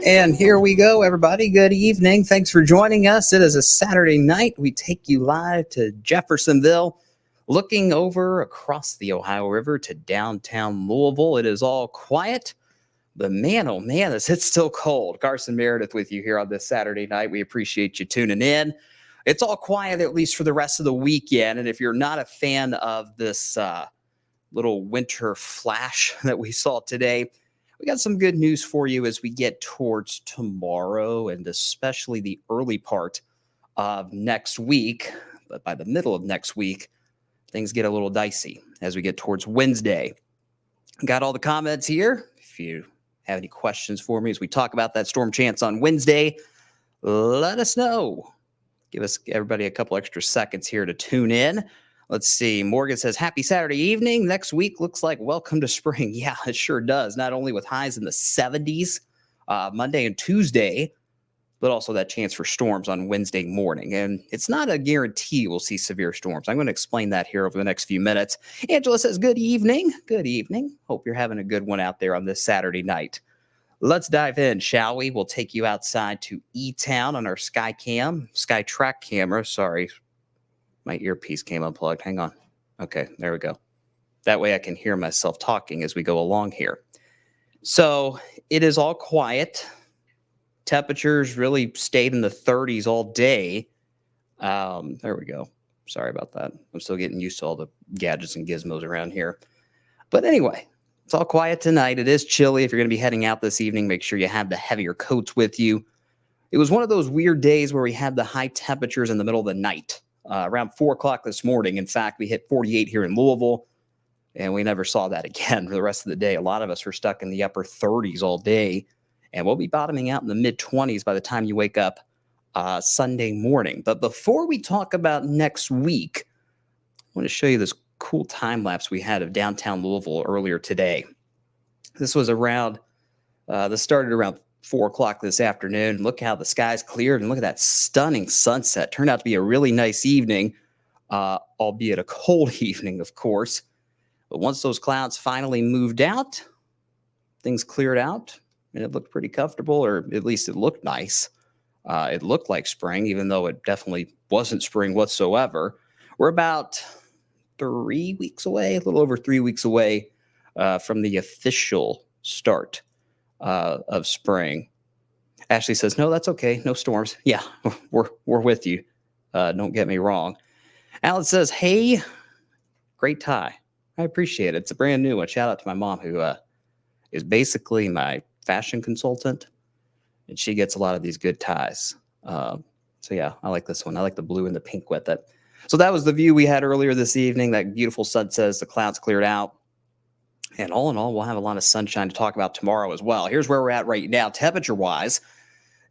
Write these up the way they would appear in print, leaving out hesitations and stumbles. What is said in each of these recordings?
And here we go, everybody. Good evening. Thanks for joining us. It is a Saturday night. We take you live to Jeffersonville, looking over across the Ohio River to downtown Louisville. It is all quiet, but man, oh man, it's still cold. Carson Meredith with you here on this Saturday night. We appreciate you tuning in. It's all quiet, at least for the rest of the weekend. And if you're not a fan of this little winter flash that we saw today, we got some good news for you as we get towards tomorrow and especially the early part of next week. But by the middle of next week, things get a little dicey as we get towards Wednesday. Got all the comments here. If you have any questions for me as we talk about that storm chance on Wednesday, let us know. Give everybody a couple extra seconds here to tune in. Let's see. Morgan says, happy Saturday evening. Next week looks like welcome to spring. Yeah, it sure does. Not only with highs in the 70s Monday and Tuesday, but also that chance for storms on Wednesday morning. And it's not a guarantee we'll see severe storms. I'm going to explain that here over the next few minutes. Angela says, good evening. Good evening. Hope you're having a good one out there on this Saturday night. Let's dive in, shall we? We'll take you outside to E-Town on our Skytrack camera. Sorry. My earpiece came unplugged. Hang on. Okay, there we go. That way I can hear myself talking as we go along here. So it is all quiet. Temperatures really stayed in the 30s all day. There we go. Sorry about that. I'm still getting used to all the gadgets and gizmos around here. But anyway, it's all quiet tonight. It is chilly. If you're going to be heading out this evening, make sure you have the heavier coats with you. It was one of those weird days where we had the high temperatures in the middle of the night. Around 4 o'clock this morning. In fact, we hit 48 here in Louisville, and we never saw that again for the rest of the day. A lot of us were stuck in the upper 30s all day, and we'll be bottoming out in the mid-20s by the time you wake up Sunday morning. But before we talk about next week, I want to show you this cool time lapse we had of downtown Louisville earlier today. This was this started around 4 o'clock this afternoon. Look how the skies cleared and look at that stunning sunset. Turned out to be a really nice evening, albeit a cold evening, of course. But once those clouds finally moved out, things cleared out and it looked pretty comfortable, or at least it looked nice. It looked like spring, even though it definitely wasn't spring whatsoever. We're about 3 weeks away, a little over 3 weeks away from the official start of spring. Ashley says, no, that's okay. No storms. Yeah, we're with you. Don't get me wrong. Alan says, hey, great tie. I appreciate it. It's a brand new one. Shout out to my mom, who is basically my fashion consultant, and she gets a lot of these good ties. So yeah, I like this one. I like the blue and the pink with it. So that was the view we had earlier this evening. That beautiful sunset as the clouds cleared out. And all in all, we'll have a lot of sunshine to talk about tomorrow as well. Here's where we're at right now, temperature-wise.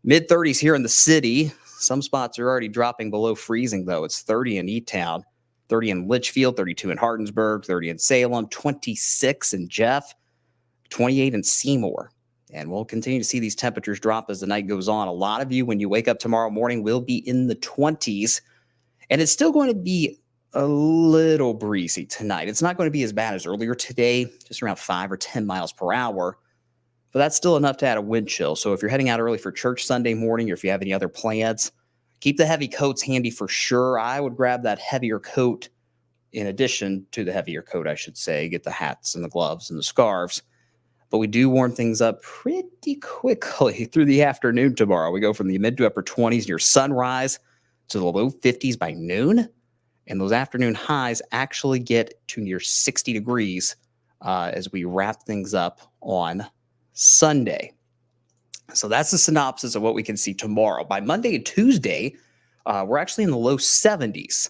Mid-30s here in the city. Some spots are already dropping below freezing, though. It's 30 in E-Town, 30 in Litchfield, 32 in Hardinsburg, 30 in Salem, 26 in Jeff, 28 in Seymour. And we'll continue to see these temperatures drop as the night goes on. A lot of you, when you wake up tomorrow morning, will be in the 20s. And it's still going to be a little breezy tonight. It's not going to be as bad as earlier today, just around 5 or 10 miles per hour. But that's still enough to add a wind chill. So if you're heading out early for church Sunday morning, or if you have any other plans, Keep the heavy coats handy for sure. I would grab that heavier coat in addition to the heavier coat, I should say. Get the hats and the gloves and the scarves. But we do warm things up pretty quickly through the afternoon tomorrow. We go from the mid to upper 20s near sunrise to the low 50s by noon. And those afternoon highs actually get to near 60 degrees as we wrap things up on Sunday. So that's the synopsis of what we can see tomorrow. By Monday and Tuesday, we're actually in the low 70s.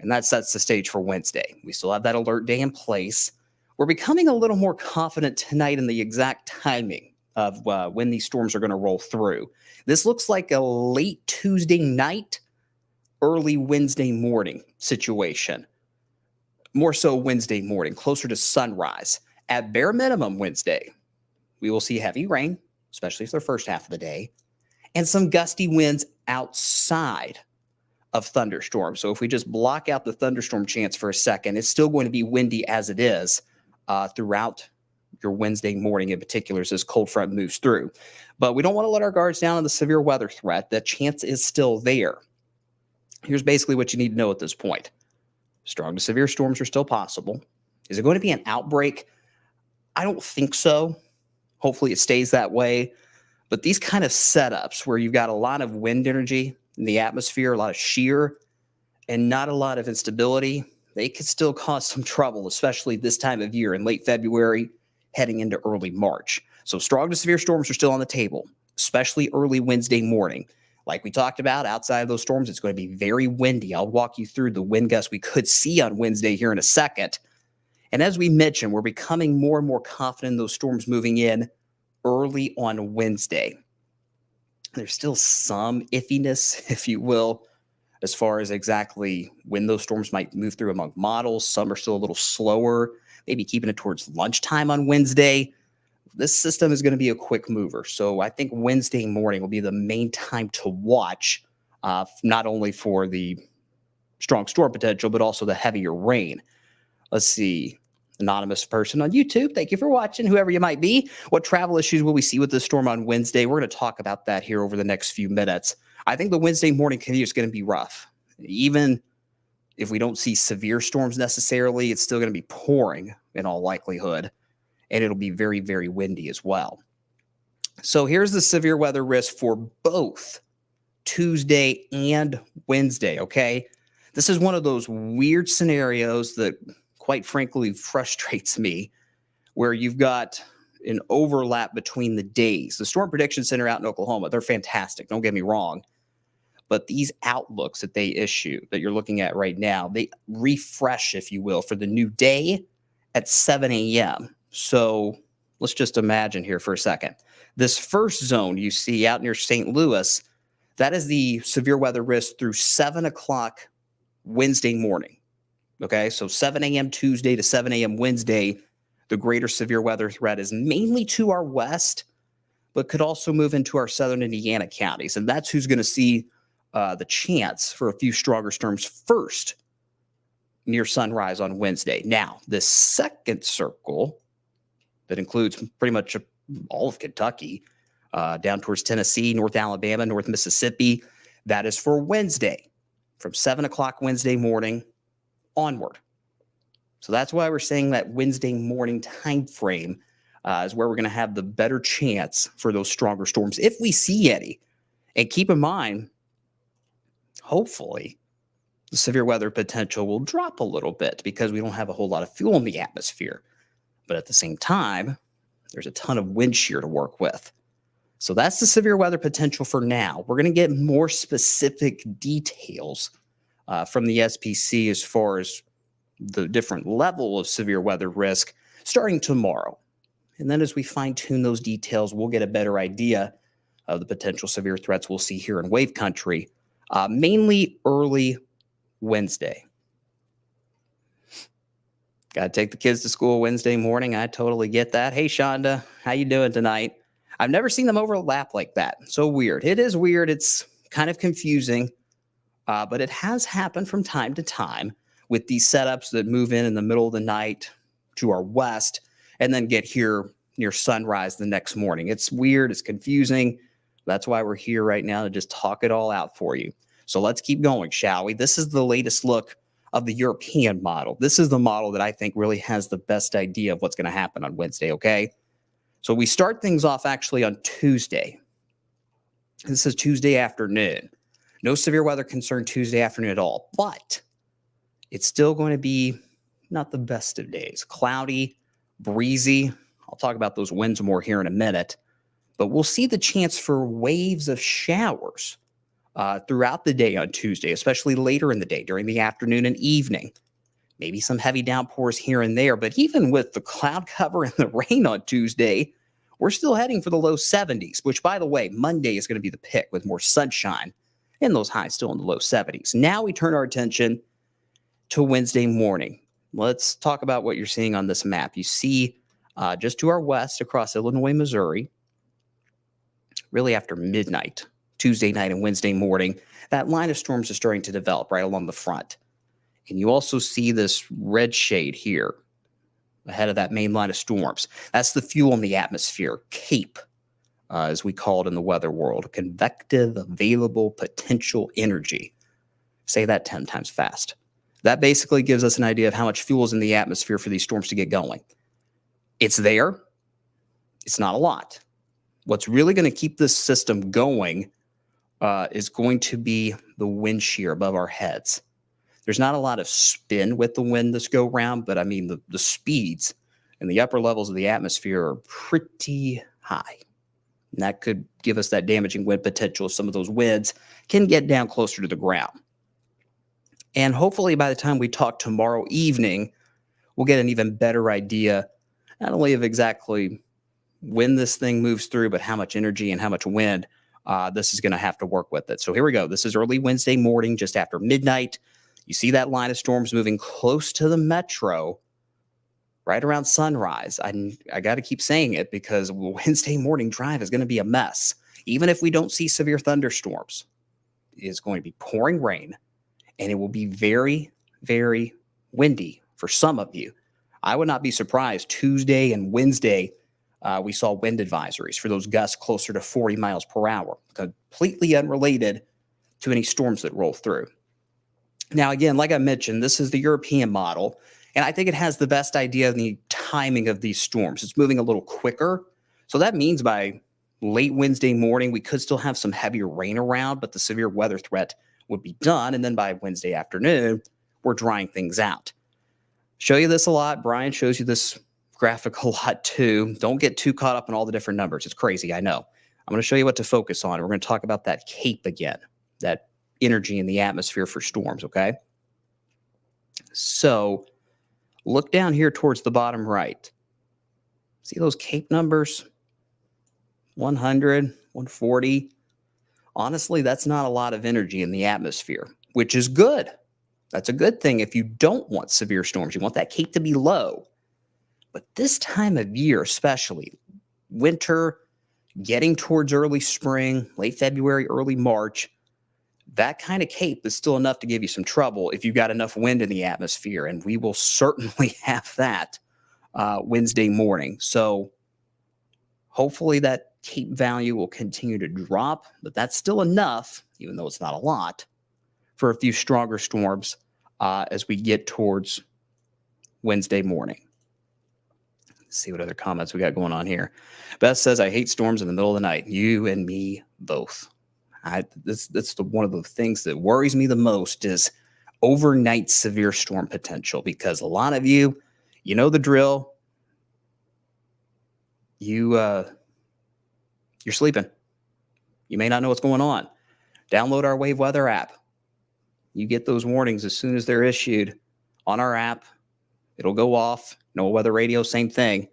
And that sets the stage for Wednesday. We still have that alert day in place. We're becoming a little more confident tonight in the exact timing of when these storms are going to roll through. This looks like a late Tuesday night, early Wednesday morning situation. More so Wednesday morning, closer to sunrise. At bare minimum Wednesday, we will see heavy rain, especially for the first half of the day, and some gusty winds outside of thunderstorms. So if we just block out the thunderstorm chance for a second, it's still going to be windy as it is throughout your Wednesday morning in particular as this cold front moves through. But we don't want to let our guards down on the severe weather threat. That chance is still there. Here's basically what you need to know at this point. Strong to severe storms are still possible. Is it going to be an outbreak? I don't think so. Hopefully it stays that way. But these kind of setups where you've got a lot of wind energy in the atmosphere, a lot of shear, and not a lot of instability, they could still cause some trouble, especially this time of year in late February, heading into early March. So strong to severe storms are still on the table, especially early Wednesday morning. Like we talked about, outside of those storms, it's going to be very windy. I'll walk you through the wind gusts we could see on Wednesday here in a second. And as we mentioned, we're becoming more and more confident in those storms moving in early on Wednesday. There's still some iffiness, if you will, as far as exactly when those storms might move through among models. Some are still a little slower, maybe keeping it towards lunchtime on Wednesday. This system is going to be a quick mover. So I think Wednesday morning will be the main time to watch, not only for the strong storm potential, but also the heavier rain. Let's see. Anonymous person on YouTube, thank you for watching, whoever you might be. What travel issues will we see with this storm on Wednesday? We're going to talk about that here over the next few minutes. I think the Wednesday morning commute is going to be rough. Even if we don't see severe storms necessarily, it's still going to be pouring in all likelihood, and it'll be very, very windy as well. So here's the severe weather risk for both Tuesday and Wednesday, okay? This is one of those weird scenarios that, quite frankly, frustrates me, where you've got an overlap between the days. The Storm Prediction Center out in Oklahoma, they're fantastic, don't get me wrong. But these outlooks that they issue, that you're looking at right now, they refresh, if you will, for the new day at 7 a.m. So let's just imagine here for a second. This first zone you see out near St. Louis, that is the severe weather risk through 7 o'clock Wednesday morning. Okay, so 7 a.m. Tuesday to 7 a.m. Wednesday, the greater severe weather threat is mainly to our west, but could also move into our southern Indiana counties. And that's who's going to see the chance for a few stronger storms first near sunrise on Wednesday. Now, the second circle that includes pretty much all of Kentucky, down towards Tennessee, North Alabama, North Mississippi, that is for Wednesday from 7 o'clock Wednesday morning onward. So that's why we're saying that Wednesday morning time frame is where we're going to have the better chance for those stronger storms if we see any. And keep in mind, hopefully, the severe weather potential will drop a little bit because we don't have a whole lot of fuel in the atmosphere. But at the same time, there's a ton of wind shear to work with. So that's the severe weather potential for now. We're going to get more specific details from the SPC as far as the different level of severe weather risk starting tomorrow. And then as we fine tune those details, we'll get a better idea of the potential severe threats we'll see here in wave country, mainly early Wednesday. Got to take the kids to school Wednesday morning. I totally get that. Hey, Shonda, how you doing tonight? I've never seen them overlap like that. So weird. It is weird. It's kind of confusing, but it has happened from time to time with these setups that move in the middle of the night to our west and then get here near sunrise the next morning. It's weird. It's confusing. That's why we're here right now, to just talk it all out for you. So let's keep going, shall we? This is the latest look of the European model. This is the model that I think really has the best idea of what's going to happen on Wednesday, okay? So we start things off actually on Tuesday. This is Tuesday afternoon. No severe weather concern Tuesday afternoon at all, but it's still going to be not the best of days. Cloudy, breezy. I'll talk about those winds more here in a minute, but we'll see the chance for waves of showers throughout the day on Tuesday, especially later in the day during the afternoon and evening. Maybe some heavy downpours here and there, but even with the cloud cover and the rain on Tuesday, we're still heading for the low 70s, which, by the way, Monday is going to be the pick with more sunshine and those highs still in the low 70s. Now we turn our attention to Wednesday morning. Let's talk about what you're seeing on this map. You see just to our west across Illinois, Missouri, really after midnight, Tuesday night and Wednesday morning, that line of storms is starting to develop right along the front. And you also see this red shade here ahead of that main line of storms. That's the fuel in the atmosphere, CAPE, as we call it in the weather world, convective available potential energy. Say that 10 times fast. That basically gives us an idea of how much fuel is in the atmosphere for these storms to get going. It's there. It's not a lot. What's really going to keep this system going is going to be the wind shear above our heads. There's not a lot of spin with the wind this go round, but I mean, the speeds and the upper levels of the atmosphere are pretty high. And that could give us that damaging wind potential if some of those winds can get down closer to the ground. And hopefully by the time we talk tomorrow evening, we'll get an even better idea, not only of exactly when this thing moves through, but how much energy and how much wind this is going to have to work with it. So here we go. This is early Wednesday morning, just after midnight. You see that line of storms moving close to the metro right around sunrise. I got to keep saying it because Wednesday morning drive is going to be a mess. Even if we don't see severe thunderstorms, it is going to be pouring rain, and it will be very, very windy for some of you. I would not be surprised Tuesday and Wednesday we saw wind advisories for those gusts closer to 40 miles per hour, completely unrelated to any storms that roll through. Now, again, like I mentioned, this is the European model, and I think it has the best idea of the timing of these storms. It's moving a little quicker. So that means by late Wednesday morning, we could still have some heavier rain around, but the severe weather threat would be done. And then by Wednesday afternoon, we're drying things out. Show you this a lot. Brian shows you this graphic a lot too. Don't get too caught up in all the different numbers. It's crazy, I know. I'm going to show you what to focus on. We're going to talk about that CAPE again, that energy in the atmosphere for storms, okay? So look down here towards the bottom right. See those CAPE numbers? 100, 140. Honestly, that's not a lot of energy in the atmosphere, which is good. That's a good thing if you don't want severe storms. You want that CAPE to be low. But this time of year, especially winter, getting towards early spring, late February, early March, that kind of CAPE is still enough to give you some trouble if you've got enough wind in the atmosphere. And we will certainly have that Wednesday morning. So hopefully that CAPE value will continue to drop, but that's still enough, even though it's not a lot, for a few stronger storms as we get towards Wednesday morning. Let's see what other comments we got going on here. Beth says, I hate storms in the middle of the night. You and me both. That's one of the things that worries me the most is overnight severe storm potential, because a lot of you, you know the drill. You're sleeping. You may not know what's going on. Download our Wave Weather app. You get those warnings as soon as they're issued on our app. It'll go off. NOAA Weather Radio, same thing.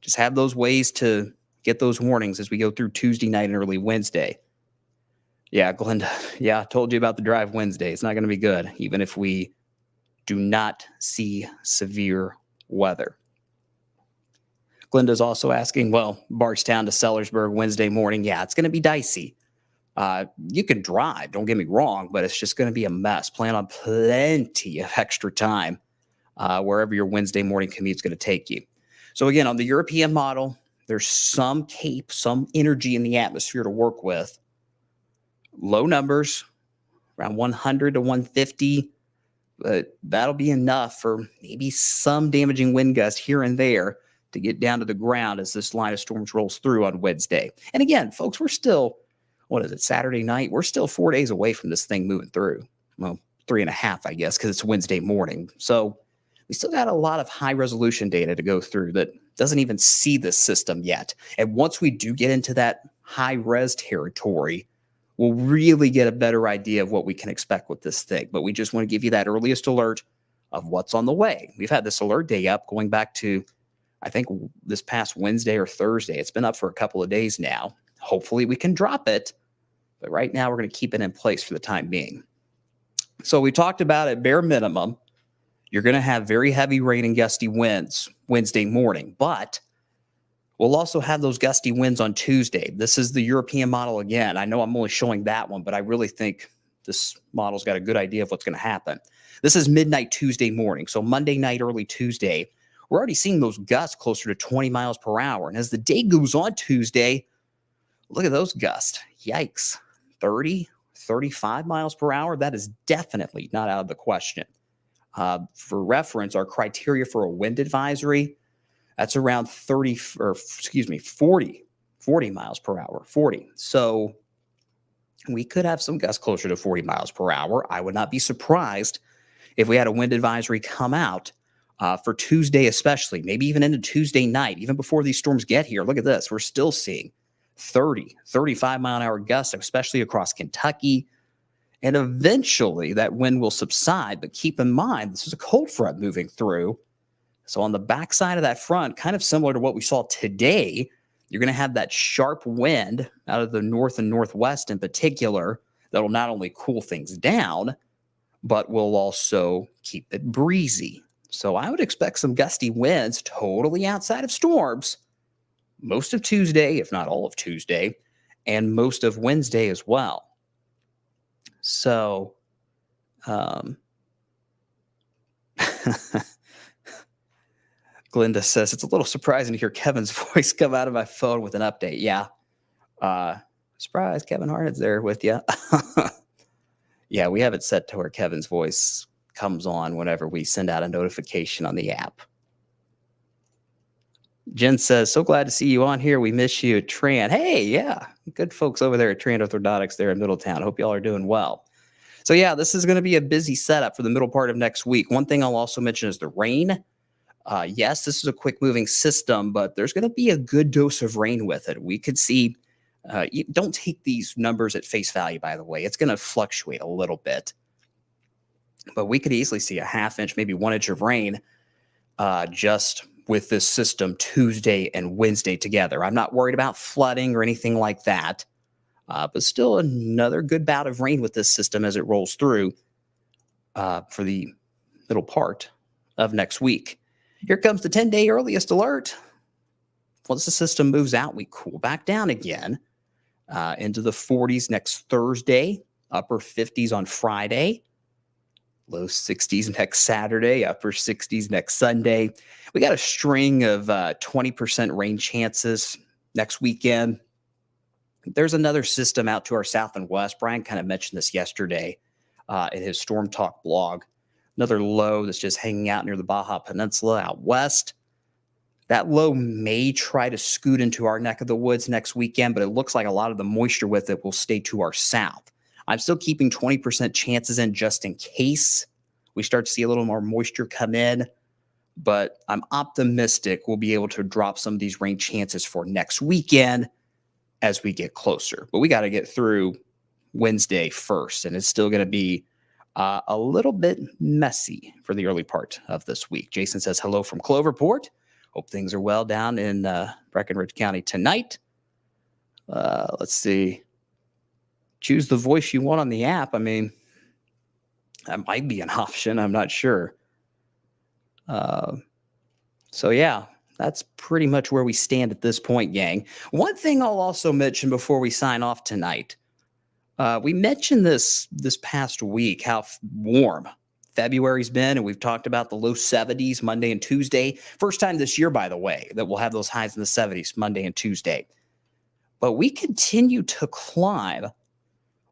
Just have those ways to get those warnings as we go through Tuesday night and early Wednesday. Yeah, Glenda. Yeah, I told you about the drive Wednesday. It's not going to be good, even if we do not see severe weather. Glenda's also asking, well, Bardstown to Sellersburg Wednesday morning. Yeah, it's going to be dicey. You can drive, don't get me wrong, but it's just going to be a mess. Plan on plenty of extra time wherever your Wednesday morning commute is going to take you. So again, on the European model, There's some cape, some energy in the atmosphere to work with. Low numbers, around 100 to 150, but that'll be enough for maybe some damaging wind gusts here and there to get down to the ground as this line of storms rolls through on Wednesday. And again, folks, we're still, what is it, Saturday night? We're still 4 days away from this thing moving through. Well, 3.5, I guess, because it's Wednesday morning. So we still got a lot of high resolution data to go through that doesn't even see this system yet. And once we do get into that high res territory, we'll really get a better idea of what we can expect with this thing. But we just want to give you that earliest alert of what's on the way. We've had this alert day up going back to, I think, this past Wednesday or Thursday. It's been up for a couple of days now. Hopefully we can drop it. But right now we're going to keep it in place for the time being. So we talked about at bare minimum, you're going to have very heavy rain and gusty winds Wednesday morning, but we'll also have those gusty winds on Tuesday. This is the European model again. I know I'm only showing that one, but I really think this model's got a good idea of what's going to happen. This is midnight Tuesday morning. So Monday night, early Tuesday, we're already seeing those gusts closer to 20 miles per hour. And as the day goes on Tuesday, look at those gusts. Yikes. 30, 35 miles per hour. That is definitely not out of the question. For reference, our criteria for a wind advisory, that's around 40 miles per hour, 40. So we could have some gusts closer to 40 miles per hour. I would not be surprised if we had a wind advisory come out for Tuesday especially, maybe even into Tuesday night, even before these storms get here. Look at this. We're still seeing 30, 35 mile an hour gusts, especially across Kentucky. And eventually that wind will subside. But keep in mind, this is a cold front moving through. So on the backside of that front, kind of similar to what we saw today, you're going to have that sharp wind out of the north and northwest in particular that will not only cool things down, but will also keep it breezy. So I would expect some gusty winds totally outside of storms most of Tuesday, if not all of Tuesday, and most of Wednesday as well. So, Glinda says, it's a little surprising to hear Kevin's voice come out of my phone with an update. Yeah. Surprise, Kevin Harned's there with you. Yeah, we have it set to where Kevin's voice comes on whenever we send out a notification on the app. Jen says, so glad to see you on here. We miss you at Tran. Hey, yeah, good folks over there at Tran Orthodontics there in Middletown. Hope y'all are doing well. So yeah, this is going to be a busy setup for the middle part of next week. One thing I'll also mention is the rain. Yes, this is a quick moving system, but there's going to be a good dose of rain with it. We could see, don't take these numbers at face value, by the way. It's going to fluctuate a little bit, but we could easily see a half inch, maybe 1 inch of rain just with this system Tuesday and Wednesday together. I'm not worried about flooding or anything like that, but still another good bout of rain with this system as it rolls through for the middle part of next week. Here comes the 10-day earliest alert. Once the system moves out, we cool back down again into the 40s next Thursday, upper 50s on Friday, low 60s next Saturday, upper 60s next Sunday. We got a string of 20% rain chances next weekend. There's another system out to our south and west. Brian kind of mentioned this yesterday in his Storm Talk blog. Another low that's just hanging out near the Baja Peninsula out west. That low may try to scoot into our neck of the woods next weekend, but it looks like a lot of the moisture with it will stay to our south. I'm still keeping 20% chances in just in case we start to see a little more moisture come in, but I'm optimistic we'll be able to drop some of these rain chances for next weekend as we get closer. But we got to get through Wednesday first, and it's still going to be a little bit messy for the early part of this week. Jason says hello from Cloverport. Hope things are well down in Breckenridge County tonight. Let's see. Choose the voice you want on the app. I mean, that might be an option. I'm not sure. So yeah, that's pretty much where we stand at this point, gang. One thing I'll also mention before we sign off tonight. We mentioned this past week, how warm February's been, and we've talked about the low 70s Monday and Tuesday. First time this year, by the way, that we'll have those highs in the 70s Monday and Tuesday. But we continue to climb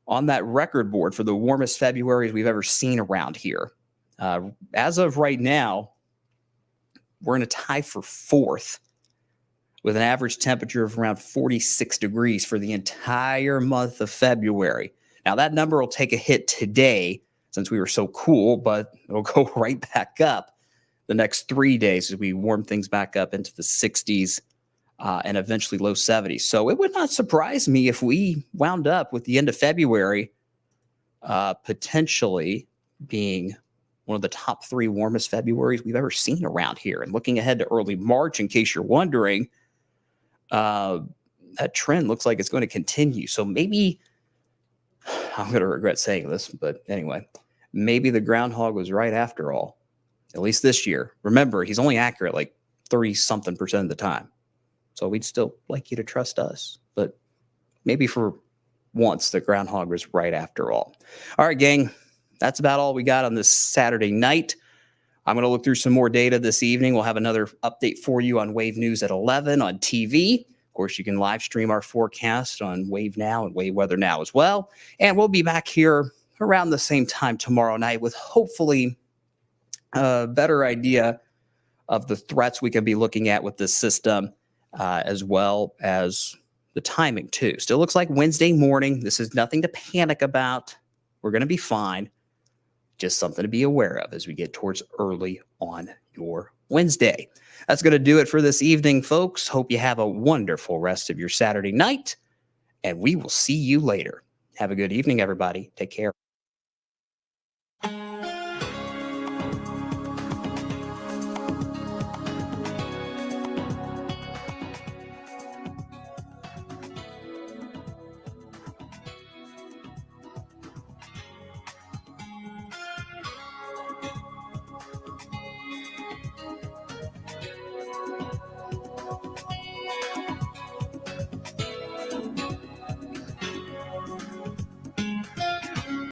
on that record board for the warmest Februarys we've ever seen around here. As of right now, we're in a tie for fourth with an average temperature of around 46 degrees for the entire month of February. Now, that number will take a hit today since we were so cool, but it'll go right back up the next 3 days as we warm things back up into the 60s and eventually low 70s. So it would not surprise me if we wound up with the end of February potentially being one of the top 3 warmest Februarys we've ever seen around here. And looking ahead to early March, in case you're wondering, that trend looks like it's going to continue. So maybe, I'm going to regret saying this, but anyway, maybe the groundhog was right after all, at least this year. Remember, he's only accurate like 30-something% of the time. So we'd still like you to trust us, but maybe for once, the groundhog was right after all. All right, gang, that's about all we got on this Saturday night. I'm going to look through some more data this evening. We'll have another update for you on Wave News at 11 on TV. Of course, you can live stream our forecast on Wave Now and Wave Weather Now as well. And we'll be back here around the same time tomorrow night with hopefully a better idea of the threats we can be looking at with this system, as well as the timing too. Still looks like Wednesday morning. This is nothing to panic about. We're going to be fine. Just something to be aware of as we get towards early on your Wednesday. That's going to do it for this evening, folks. Hope you have a wonderful rest of your Saturday night, and we will see you later. Have a good evening, everybody. Take care.